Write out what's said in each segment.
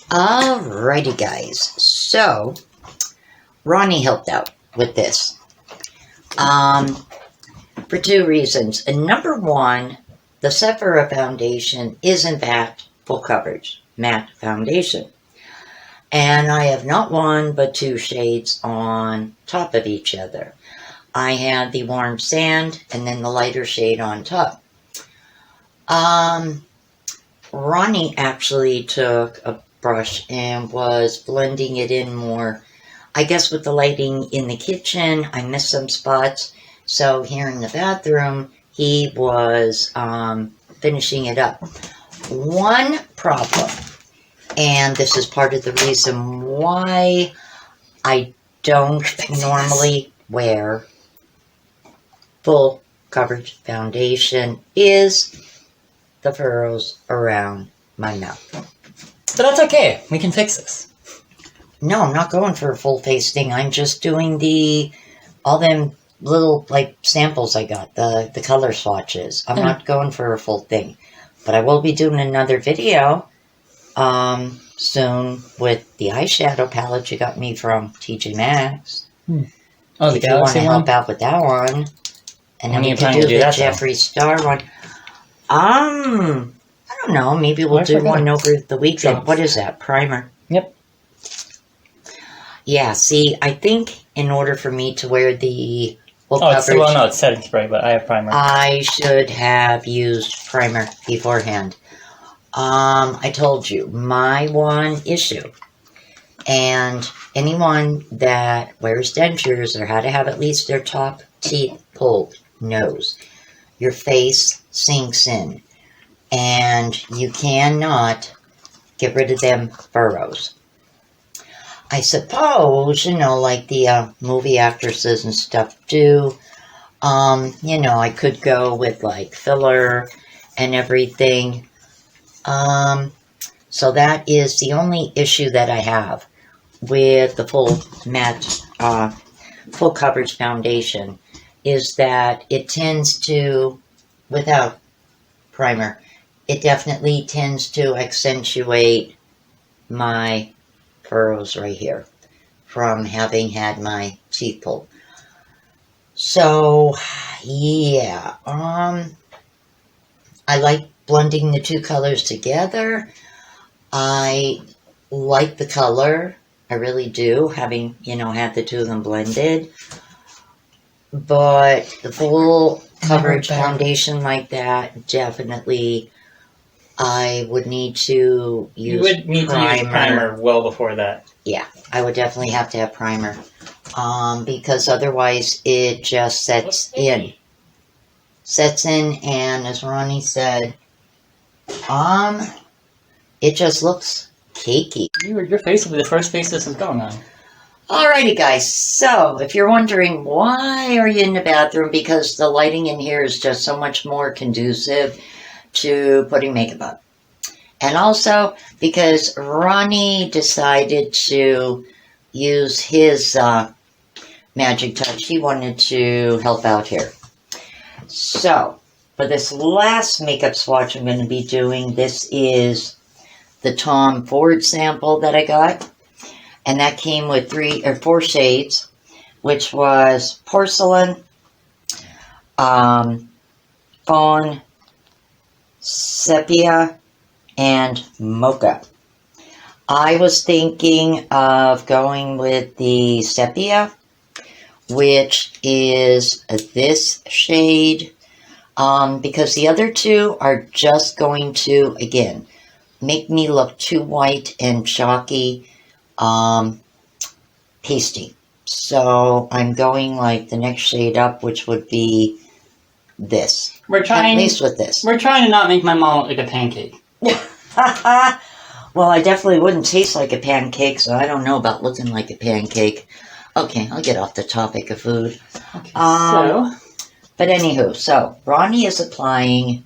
Alrighty guys, so Ronnie helped out with this for two reasons. And number one, the Sephora foundation is in fact full coverage matte foundation, and I have not one but two shades on top of each other. I had the warm sand and then the lighter shade on top. Ronnie actually took a brush and was blending it in more. I guess with the lighting in the kitchen, I missed some spots. So here in the bathroom, he was finishing it up. One problem, and this is part of the reason why I don't normally wear full coverage foundation, is the furrows around my mouth. But that's okay. We can fix this. No, I'm not going for a full face thing. I'm just doing all them little, like, samples I got, the color swatches. I'm not going for a full thing. But I will be doing another video soon with the eyeshadow palette you got me from TJ Maxx. Oh, the if you want to Galaxy help one? out with that one. And then When are we you can planning do to do the that, Jeffree Star one. I don't know. Maybe we'll do one over the weekend. Drops. What is that? Primer? Yep. Yeah, see, I think in order for me to wear the full coverage, No, it's setting spray, but I have primer. I should have used primer beforehand. I told you, my one issue, and anyone that wears dentures or had to have at least their top teeth pulled knows, your face sinks in, and you cannot get rid of them furrows. I suppose, like the movie actresses and stuff do, I could go with like filler and everything. So that is the only issue that I have with the full matte, full coverage foundation, is that it tends to, without primer, it definitely tends to accentuate my furrows right here from having had my teeth pulled. So, yeah, I like blending the two colors together. I like the color, I really do, having, had the two of them blended. But the full coverage foundation like that, definitely, I would need to use You would need to use primer well before that. Yeah, I would definitely have to have primer. Because otherwise it just sets in. And as Ronnie said, it just looks cakey. Your face will be the first face this is going on. Alrighty guys, so if you're wondering why are you in the bathroom, because the lighting in here is just so much more conducive to putting makeup on. And also because Ronnie decided to use his magic touch. He wanted to help out here. So, for this last makeup swatch I'm going to be doing, this is the Tom Ford sample that I got. And that came with 3 or 4 shades, which was Porcelain, Fawn, Sepia, and Mocha. I was thinking of going with the Sepia, which is this shade, because the other two are just going to, again, make me look too white and chalky, pasty. So I'm going like the next shade up, which would be this. At least with this. We're trying to not make my mom look like a pancake. Well, I definitely wouldn't taste like a pancake, so I don't know about looking like a pancake. Okay, I'll get off the topic of food. Okay, but anywho, so Ronnie is applying.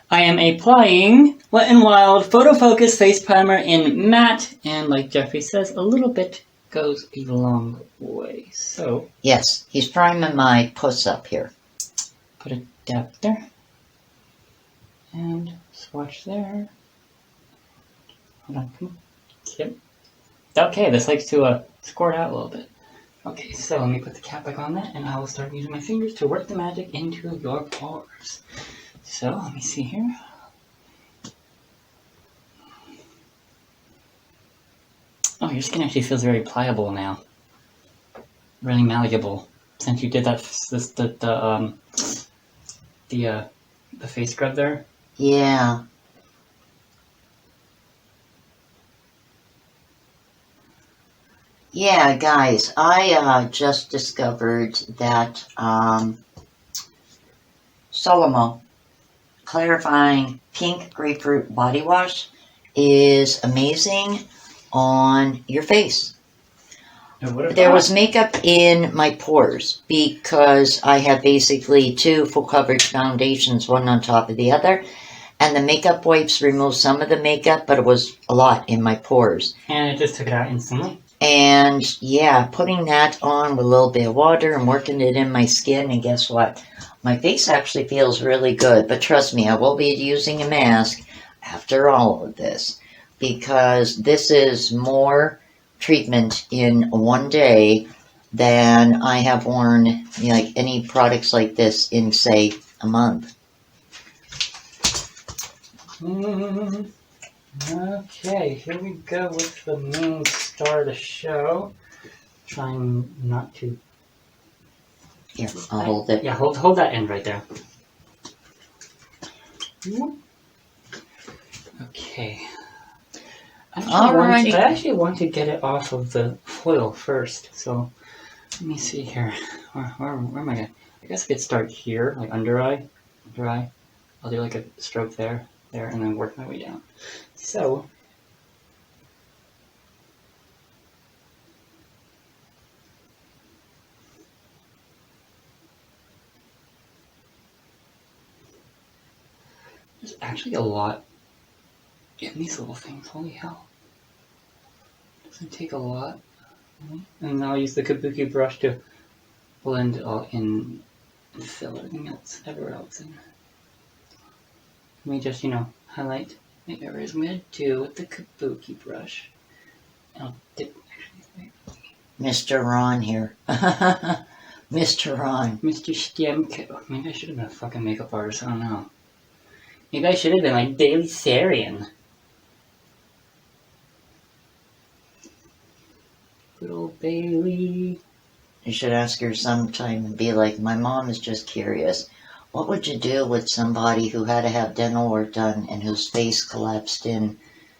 I am applying Wet n Wild Photo Focus Face Primer in matte, and like Jeffrey says, a little bit goes a long way. So yes, he's priming my puss up here. Put a dab there, and swatch there. Hold on, come on. Yep. Okay, this likes to squirt out a little bit. Okay, so let me put the cap back on that, and I will start using my fingers to work the magic into your pores. So, let me see here. Oh, your skin actually feels very pliable now. Really malleable. Since you did that, the face scrub there. Yeah. Yeah, guys, I just discovered that Solomo Clarifying Pink Grapefruit Body Wash is amazing on your face. There was makeup in my pores because I have basically 2 full coverage foundations, one on top of the other. And the makeup wipes removed some of the makeup, but it was a lot in my pores. And it just took it out instantly? And yeah, putting that on with a little bit of water and working it in my skin, and guess what? My face actually feels really good. But trust me, I will be using a mask after all of this, because this is more treatment in one day than I have worn like any products like this in, say, a month. Okay, here we go with the main star of the show. Trying not to... Here, I'll hold it. Yeah, hold that end right there. Okay. I actually want to get it off of the foil first, so let me see here. Where am I going? I guess I could start here, like under eye. I'll do like a stroke there, and then work my way down. So, there's actually a lot in these little things. Holy hell. Doesn't take a lot. And now I'll use the kabuki brush to blend it all in and fill everything else, everywhere else in. Let me just, highlight my areas I'm going to do with the kabuki brush. I'll dip, actually, Mr. Ron here. Mr. Ron. Mr. Stemko. Maybe I should have been a fucking makeup artist, I don't know. Maybe I should have been like Daily Sarian. Good old Bailey. You should ask her sometime and be like, my mom is just curious. What would you do with somebody who had to have dental work done and whose face collapsed in,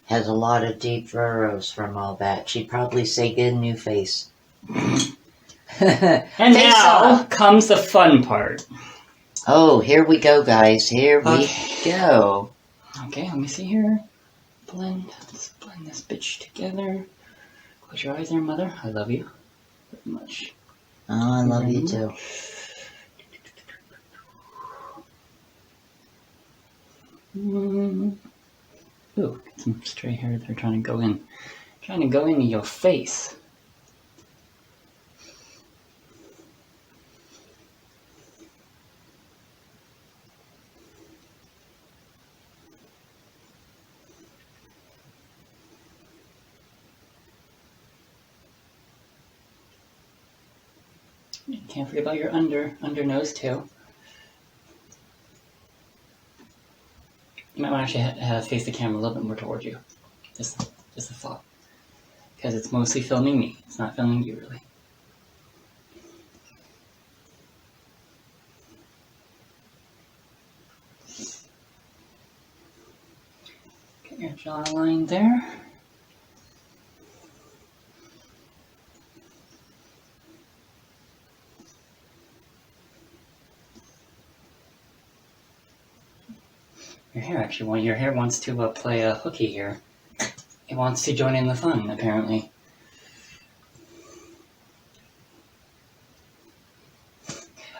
has a lot of deep furrows from all that? She'd probably say, get a new face. And now comes the fun part. Oh, here we go, guys. Here we go. Okay, let me see here. Let's blend this bitch together. Close your eyes there, mother. I love you very much. Oh, I love you too. Ooh, get some stray hair there trying to go in. Trying to go into your face. Can't forget about your under nose too. You might want to actually face the camera a little bit more towards you. Just a thought. Because it's mostly filming me. It's not filming you, really. Get your jawline there. Your hair wants to play a hooky here. It wants to join in the fun, apparently.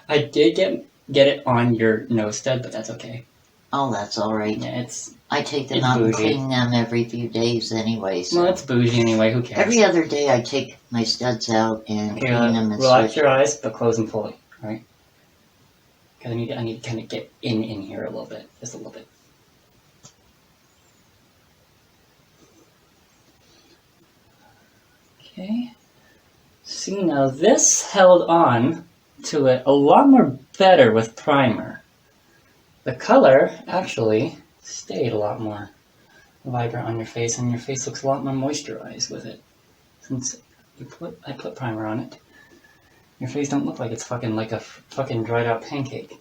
I did get it on your nose stud, but that's okay. Oh, that's all right. Yeah, I take them out and clean them every few days anyway. So. Well, it's bougie anyway. Who cares? Every other day I take my studs out and clean them and relax switch. your eyes, but close them fully, all right? Because I need to kind of get in here a little bit, just a little bit. Okay. See, now this held on to it a lot more better with primer. The color actually stayed a lot more vibrant on your face, and your face looks a lot more moisturized with it. Since I put primer on it, your face don't look like it's fucking like a fucking dried out pancake.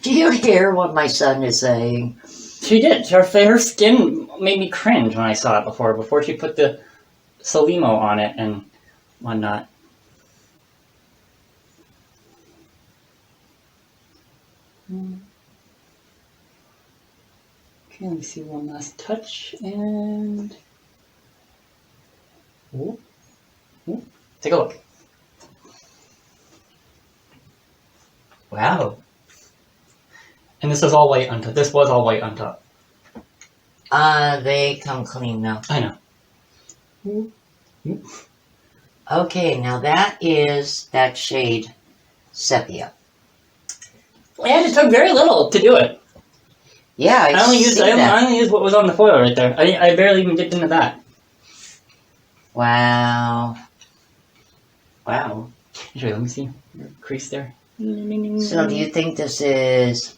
Do you hear what my son is saying? She did. Her skin made me cringe when I saw it before she put the Solimo on it and whatnot. Okay, let me see one last touch and... Ooh. Ooh. Take a look. Wow. And this is all white on top. This was all white on top. They come clean now. I know. Okay, now that is that shade sepia. And it took very little to do it. Yeah, I only used what was on the foil right there. I barely even dipped into that. Wow. Wow. Actually, let me see your crease there. So do you think this is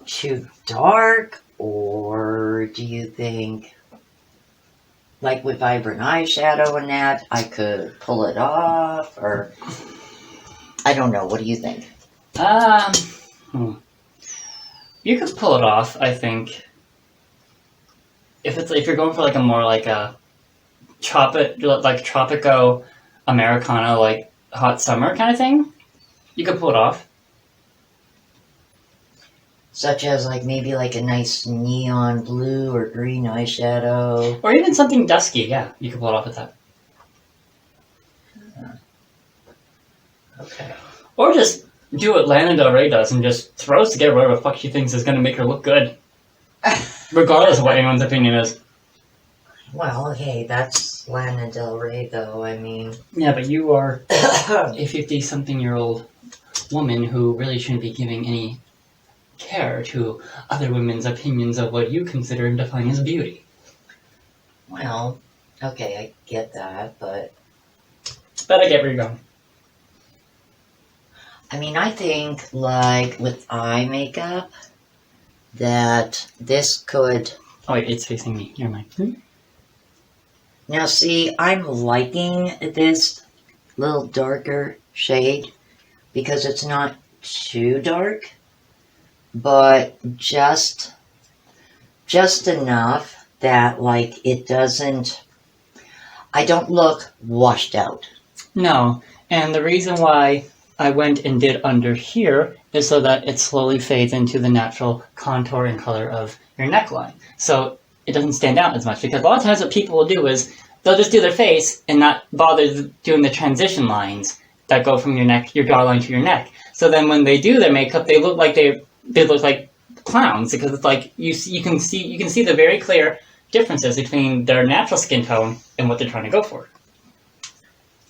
too dark, or do you think, like with vibrant eyeshadow and that, I could pull it off, or I don't know. What do you think? You could pull it off, I think. If you're going for like a more like a tropico Americana, like hot summer kind of thing, you could pull it off. Such as like maybe like a nice neon blue or green eyeshadow. Or even something dusky, yeah. You could pull it off with that. Okay. Or just do what Lana Del Rey does and just throws together whatever the fuck she thinks is going to make her look good. Regardless of what anyone's opinion is. Well, hey, that's Lana Del Rey, though. I mean... Yeah, but you are a 50-something-year-old woman who really shouldn't be giving any care to other women's opinions of what you consider and define as beauty. Well, okay, I get that, but... But I get where you're going. I mean, I think, like, with eye makeup, that this could... Oh, wait, it's facing me. Never mind. Now, see, I'm liking this little darker shade because it's not too dark, but just enough that, like, it doesn't... I don't look washed out. No, and the reason why I went and did under here is so that it slowly fades into the natural contour and color of your neckline. So it doesn't stand out as much, because a lot of times what people will do is they'll just do their face and not bother doing the transition lines that go from your neck, your jawline to your neck. So then when they do their makeup, they look like they look like clowns, because it's like you can see the very clear differences between their natural skin tone and what they're trying to go for.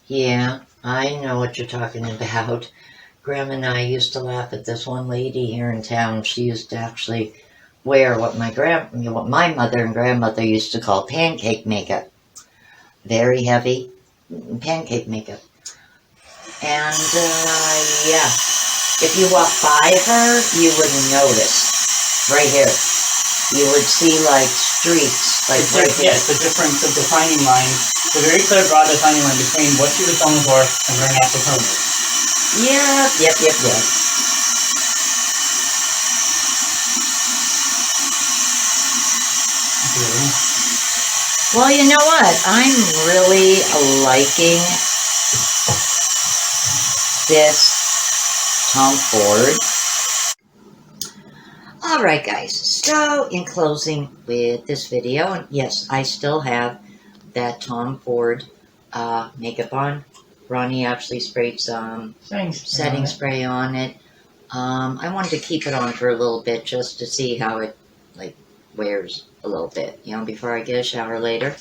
Yeah, I know what you're talking about. Graham and I used to laugh at this one lady here in town. She used to actually wear what my mother and grandmother used to call pancake makeup. Very heavy pancake makeup. And, yeah, if you walk by her, you wouldn't notice. Right here. You would see, like, streaks. Like right here. Yes, the difference of defining line, the very clear broad defining line between what she was going for and her natural tone. Yep. Well, you know what? I'm really liking this Tom Ford. Alright guys, so in closing with this video, and yes, I still have that Tom Ford makeup on. Ronnie actually sprayed some setting spray on it. I wanted to keep it on for a little bit just to see how it like wears a little bit, you know, before I get a shower later.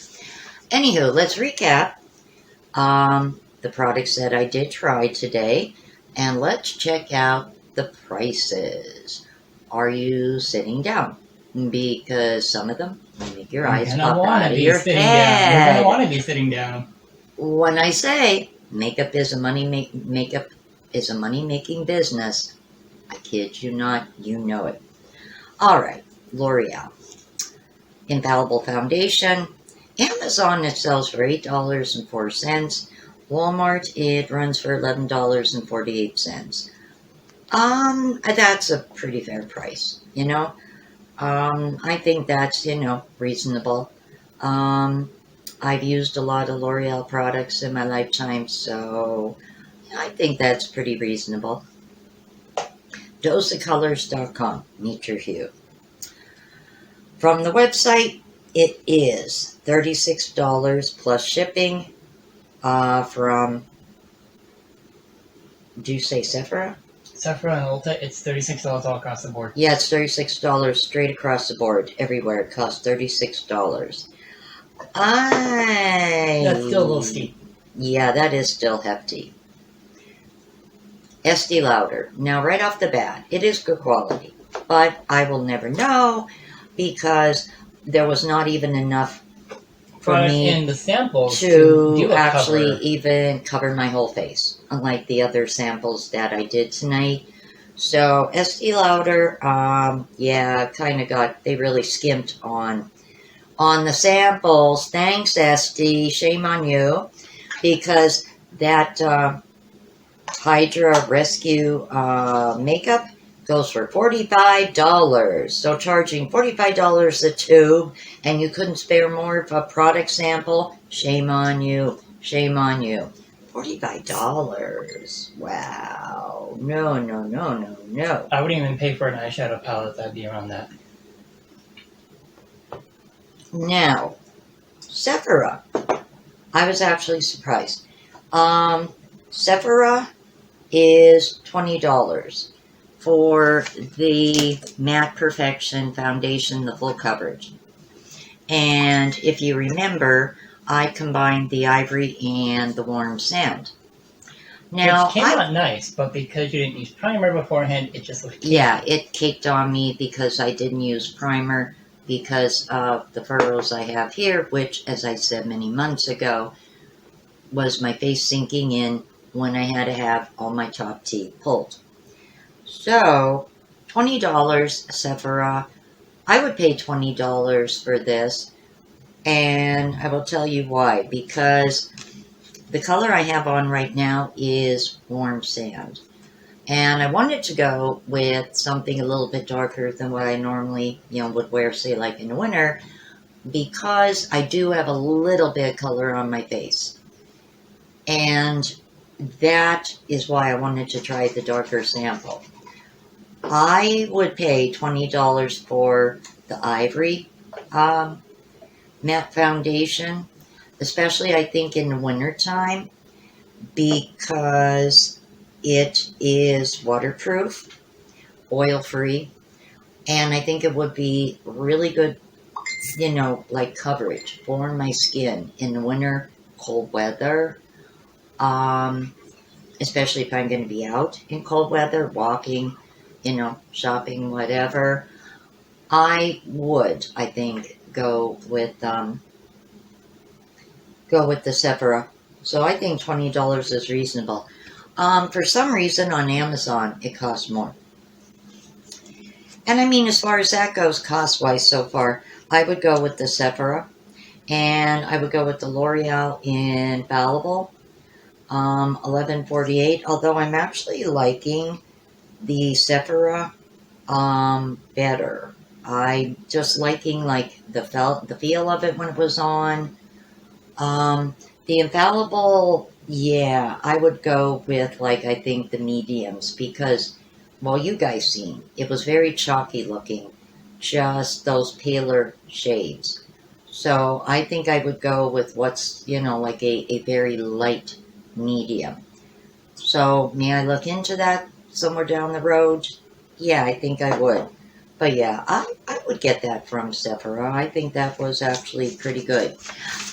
Anywho, let's recap the products that I did try today, and let's check out the prices. Are you sitting down? Because some of them Make your eyes You're pop gonna want out to of be your sitting down. You're gonna head. want to be sitting down. When I say makeup is a makeup is a money making business, I kid you not, you know it. All right, L'Oreal, Infallible Foundation. Amazon it sells for $8.04. Walmart it runs for $11.48. That's a pretty fair price, you know. I think that's, reasonable. I've used a lot of L'Oreal products in my lifetime, so I think that's pretty reasonable. Doseofcolors.com, meet your hue. From the website, it is $36 plus shipping from, do you say Sephora? Sephora and Ulta, it's $36 all across the board. Yeah, it's $36 straight across the board. Everywhere it costs $36. That's still a little steep. Yeah, that is still hefty. Estee Lauder. Now, right off the bat, it is good quality, but I will never know because there was not even enough for me in the samples to actually even cover my whole face, unlike the other samples that I did tonight. So Estee Lauder, they really skimped on the samples. Thanks, Estee. Shame on you, because that Hydra Rescue makeup goes for $45. So charging $45 a tube, and you couldn't spare more of a product sample. Shame on you. Shame on you. $45. Wow. No. I wouldn't even pay for an eyeshadow palette that'd be around that. Now, Sephora. I was actually surprised. Sephora is $20 for the Matte Perfection Foundation, the full coverage. And if you remember, I combined the ivory and the warm sand. Now, which came out nice, but because you didn't use primer beforehand, it just looked cakey. Yeah, it caked on me because I didn't use primer because of the furrows I have here, which, as I said many months ago, was my face sinking in when I had to have all my top teeth pulled. So, $20 Sephora. I would pay $20 for this, and I will tell you why. Because the color I have on right now is warm sand. And I wanted to go with something a little bit darker than what I normally, would wear, say, like in the winter, because I do have a little bit of color on my face. And that is why I wanted to try the darker sample. I would pay $20 for the Ivory matte foundation, especially I think in the wintertime, because it is waterproof, oil-free, and I think it would be really good, like coverage for my skin in the winter, cold weather, especially if I'm going to be out in cold weather, walking, shopping, whatever. I would, I think, go with the Sephora. So I think $20 is reasonable. For some reason on Amazon, it costs more. And I mean, as far as that goes, cost-wise so far, I would go with the Sephora. And I would go with the L'Oreal Infallible, $11.48. Although I'm actually liking the Sephora better. I just liking like the feel of it when it was on. The Infallible, yeah, I would go with I think the mediums because, well, you guys seen, it was very chalky looking, just those paler shades. So I think I would go with what's, like a very light medium. So may I look into that somewhere down the road? Yeah, I think I would. But yeah, I would get that from Sephora. I think that was actually pretty good.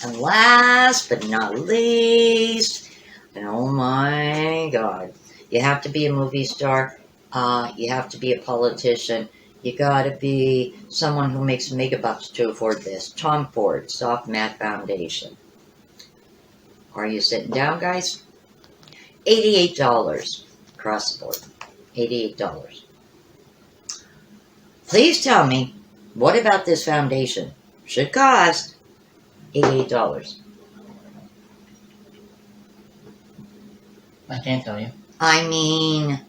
And last but not least, oh my God, you have to be a movie star. You have to be a politician. You gotta be someone who makes megabucks to afford this. Tom Ford Soft Matte Foundation. Are you sitting down, guys? $88 across the board. $88. Please tell me, what about this foundation? Should cost $88. I can't tell you. I mean,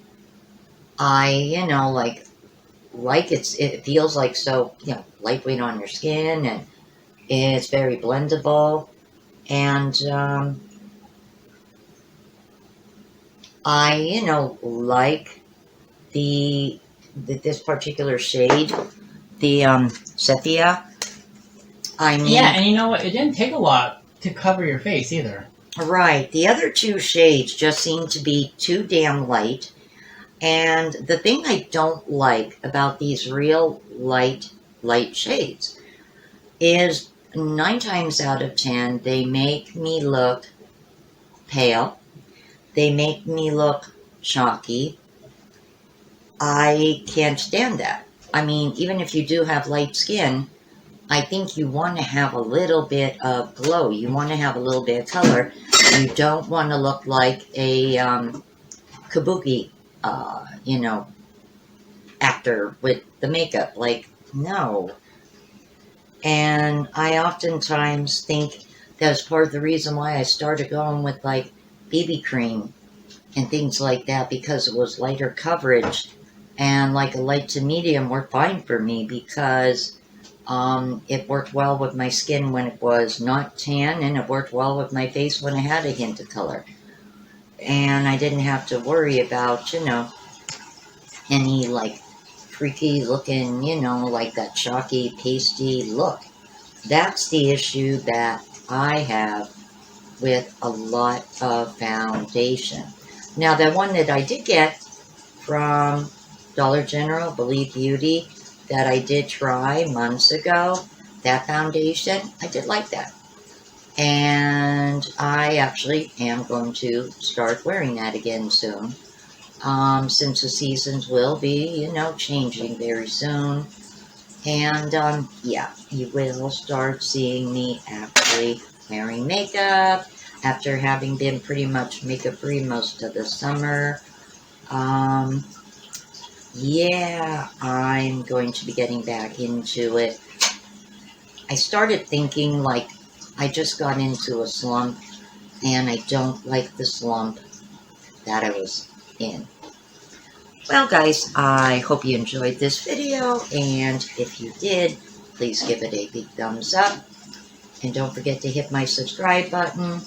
it feels like so, lightweight on your skin, and it's very blendable, and I, like this particular shade, the sepia. I mean, Yeah, and you know what? It didn't take a lot to cover your face either. right. The other two shades just seem to be too damn light. And the thing I don't like about these real light shades is 9 times out of 10, they make me look pale. They make me look chalky. I can't stand that. I mean, even if you do have light skin, I think you want to have a little bit of glow. You want to have a little bit of color. You don't want to look like a kabuki, actor with the makeup. Like, no. And I oftentimes think that's part of the reason why I started going with like BB cream and things like that, because it was lighter coverage, and like a light to medium worked fine for me because it worked well with my skin when it was not tan, and it worked well with my face when I had a hint of color. And I didn't have to worry about, any like freaky looking, like that chalky, pasty look. That's the issue that I have with a lot of foundation. Now, the one that I did get from Dollar General, Believe Beauty, that I did try months ago, that foundation, I did like that. And I actually am going to start wearing that again soon. Since the seasons will be, changing very soon. And, yeah, you will start seeing me actually wearing makeup after having been pretty much makeup-free most of the summer. Yeah, I'm going to be getting back into it. I started thinking, like, I just got into a slump, and I don't like the slump that I was in. Well, guys, I hope you enjoyed this video, and if you did, please give it a big thumbs up, and don't forget to hit my subscribe button.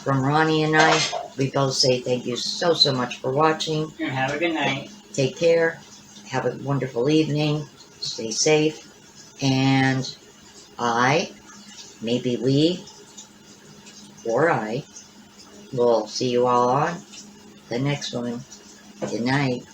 From Ronnie and I, we both say thank you so much for watching. And have a good night. Take care, have a wonderful evening, stay safe, and maybe we, or I, will see you all on the next one. Good night.